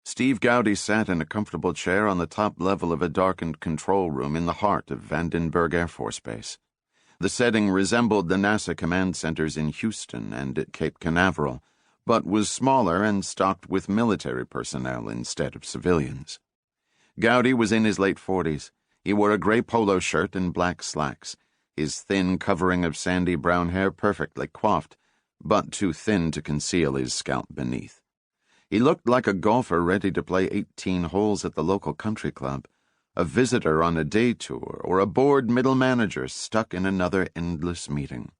Steve Gowdy sat in a comfortable chair on the top level of a darkened control room in the heart of Vandenberg Air Force Base. The setting resembled the NASA command centers in Houston and at Cape Canaveral, but was smaller and stocked with military personnel instead of civilians. Gowdy was in his late 40s. He wore a gray polo shirt and black slacks, his thin covering of sandy brown hair perfectly coiffed, but too thin to conceal his scalp beneath. He looked like a golfer ready to play 18 holes at the local country club, a visitor on a day tour, or a bored middle manager stuck in another endless meeting.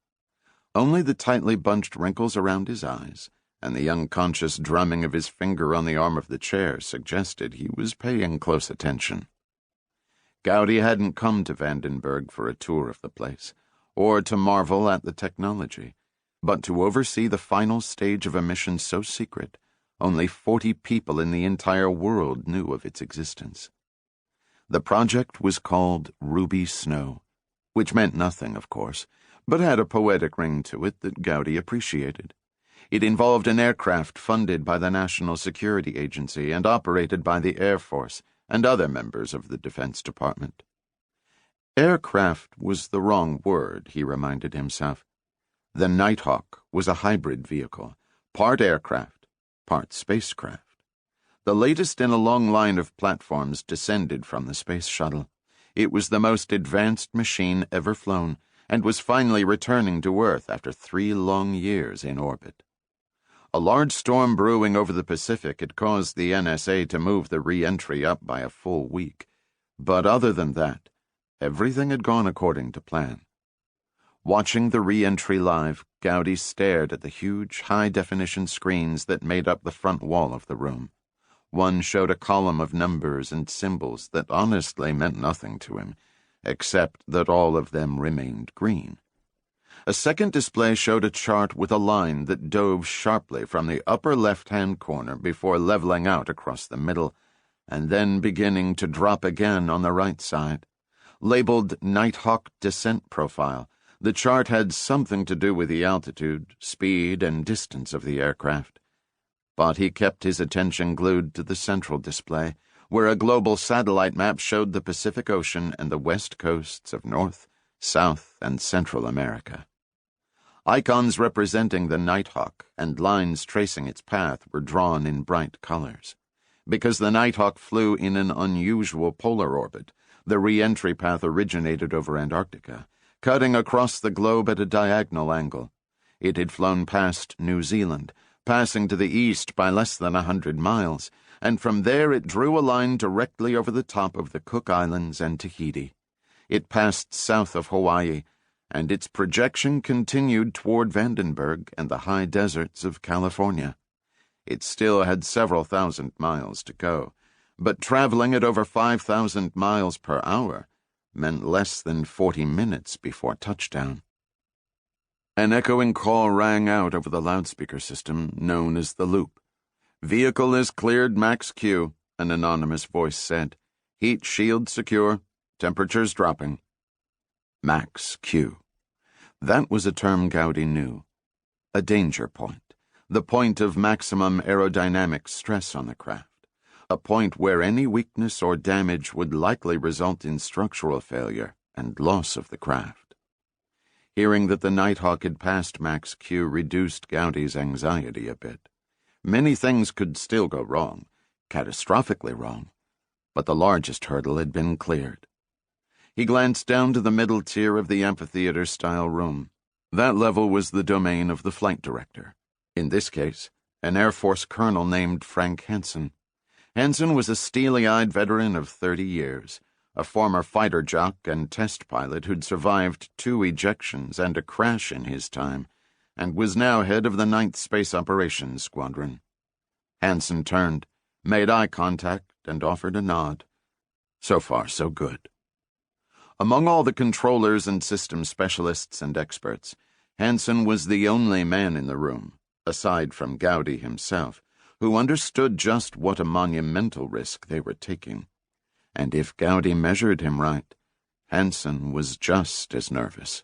Only the tightly bunched wrinkles around his eyes and the unconscious drumming of his finger on the arm of the chair suggested he was paying close attention. Gowdy hadn't come to Vandenberg for a tour of the place, or to marvel at the technology, but to oversee the final stage of a mission so secret only 40 people in the entire world knew of its existence. The project was called Ruby Snow, which meant nothing, of course, but had a poetic ring to it that Gowdy appreciated. It involved an aircraft funded by the National Security Agency and operated by the Air Force and other members of the Defense Department. Aircraft was the wrong word, he reminded himself. The Nighthawk was a hybrid vehicle, part aircraft, part spacecraft. The latest in a long line of platforms descended from the space shuttle. It was the most advanced machine ever flown, and was finally returning to Earth after 3 long years in orbit. A large storm brewing over the Pacific had caused the NSA to move the re-entry up by a full week, but other than that, everything had gone according to plan. Watching the re-entry live, Gowdy stared at the huge, high-definition screens that made up the front wall of the room. One showed a column of numbers and symbols that honestly meant nothing to him, except that all of them remained green. A second display showed a chart with a line that dove sharply from the upper left-hand corner before leveling out across the middle, and then beginning to drop again on the right side. Labeled Nighthawk Descent Profile, the chart had something to do with the altitude, speed, and distance of the aircraft. But he kept his attention glued to the central display, where a global satellite map showed the Pacific Ocean and the west coasts of North, South, and Central America. Icons representing the Nighthawk and lines tracing its path were drawn in bright colors. Because the Nighthawk flew in an unusual polar orbit, the re-entry path originated over Antarctica, cutting across the globe at a diagonal angle. It had flown past New Zealand, passing to the east by less than 100 miles, and from there it drew a line directly over the top of the Cook Islands and Tahiti. It passed south of Hawaii, and its projection continued toward Vandenberg and the high deserts of California. It still had several thousand miles to go, but traveling at over 5,000 miles per hour meant less than 40 minutes before touchdown. An echoing call rang out over the loudspeaker system known as the Loop. "Vehicle is cleared, Max Q," an anonymous voice said. "Heat shield secure. Temperatures dropping." Max Q. That was a term Gowdy knew. A danger point. The point of maximum aerodynamic stress on the craft. A point where any weakness or damage would likely result in structural failure and loss of the craft. Hearing that the Nighthawk had passed Max Q reduced Gowdy's anxiety a bit. Many things could still go wrong, catastrophically wrong, but the largest hurdle had been cleared. He glanced down to the middle tier of the amphitheater-style room. That level was the domain of the flight director. In this case, an Air Force colonel named Frank Hansen. Hansen was a steely-eyed veteran of 30 years, a former fighter jock and test pilot who'd survived 2 ejections and a crash in his time, and was now head of the 9th Space Operations Squadron. Hansen turned, made eye contact, and offered a nod. So far, so good. Among all the controllers and system specialists and experts, Hansen was the only man in the room, aside from Gowdy himself, who understood just what a monumental risk they were taking. And if Gowdy measured him right, Hansen was just as nervous.